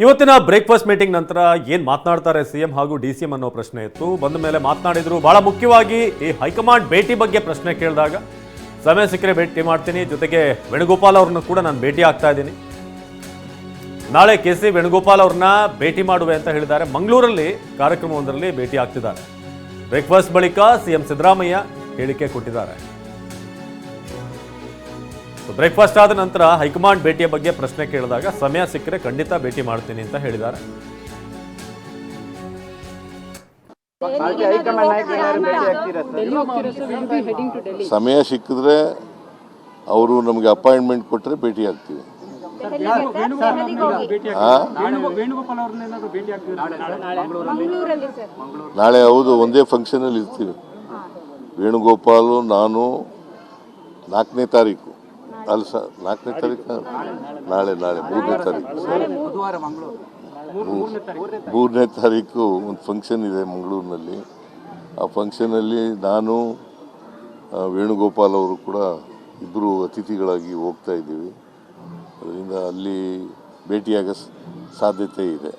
ಇವತ್ತಿನ breakfast meeting ನಂತರ ಏನು ಮಾತನಾಡ್ತಾರೆ ಸಿಎಂ ಹಾಗೂ ಡಿಸಿಎಂ ಅನ್ನೋ ಪ್ರಶ್ನೆ ಇತ್ತು. ಬಂದ ಮೇಲೆ ಮಾತನಾಡಿದ್ರು. ಬಹಳ ಮುಖ್ಯವಾಗಿ ಈ ಹೈಕಮಾಂಡ್ ಭೇಟಿ ಬಗ್ಗೆ ಪ್ರಶ್ನೆ ಕೇಳಿದಾಗ ಸಮಯ ಸಿಕ್ಕರೆ ಭೇಟಿ ಮಾಡ್ತೀನಿ, ಜೊತೆಗೆ ವೇಣುಗೋಪಾಲ್ ಅವ್ರನ್ನ ಕೂಡ ನಾನು ಭೇಟಿ ಆಗ್ತಾ ಇದ್ದೀನಿ. ನಾಳೆ ಕೆ.ಸಿ. ವೇಣುಗೋಪಾಲ್ ಅವ್ರನ್ನ ಭೇಟಿ ಮಾಡುವೆ ಅಂತ ಹೇಳಿದ್ದಾರೆ. ಮಂಗಳೂರಲ್ಲಿ ಕಾರ್ಯಕ್ರಮವೊಂದರಲ್ಲಿ ಭೇಟಿ ಆಗ್ತಿದ್ದಾರೆ. ಬ್ರೇಕ್ಫಾಸ್ಟ್ ಬಳಿಕ ಸಿಎಂ ಸಿದ್ದರಾಮಯ್ಯ ಹೇಳಿಕೆ ಕೊಟ್ಟಿದ್ದಾರೆ. ಬ್ರೇಕ್ಫಾಸ್ಟ್ ಆದ ನಂತರ ಹೈಕಮಾಂಡ್ ಭೇಟಿಯ ಬಗ್ಗೆ ಪ್ರಶ್ನೆ ಕೇಳಿದಾಗ ಸಮಯ ಸಿಕ್ಕರೆ ಖಂಡಿತ ಭೇಟಿ ಮಾಡ್ತೀನಿ ಅಂತ ಹೇಳಿದ್ದಾರೆ. ಸಮಯ ಸಿಕ್ಕಿದ್ರೆ ಅವರು ನಮಗೆ ಅಪಾಯಿಂಟ್ಮೆಂಟ್ ಕೊಟ್ಟರೆ ಭೇಟಿ ಆಗ್ತೀವಿ. ನಾಳೆ ಹೌದು, ಒಂದೇ ಫಂಕ್ಷನ್ ಅಲ್ಲಿ ಇರ್ತೀವಿ. ವೇಣುಗೋಪಾಲು, ನಾನು 4ನೇ ತಾರೀಕು ಅಲ್ಲ ಸರ್, 4ನೇ ತಾರೀಕು ನಾಳೆ 3ನೇ ತಾರೀಕು ಸರ್, 3ನೇ ತಾರೀಕು ಒಂದು ಫಂಕ್ಷನ್ ಇದೆ ಮಂಗಳೂರಿನಲ್ಲಿ. ಆ ಫಂಕ್ಷನಲ್ಲಿ ನಾನು ವೇಣುಗೋಪಾಲ್ ಅವರು ಕೂಡ ಇಬ್ಬರು ಅತಿಥಿಗಳಾಗಿ ಹೋಗ್ತಾ ಇದ್ದೀವಿ. ಅದರಿಂದ ಅಲ್ಲಿ ಭೇಟಿಯಾಗೋ ಸಾಧ್ಯತೆ ಇದೆ.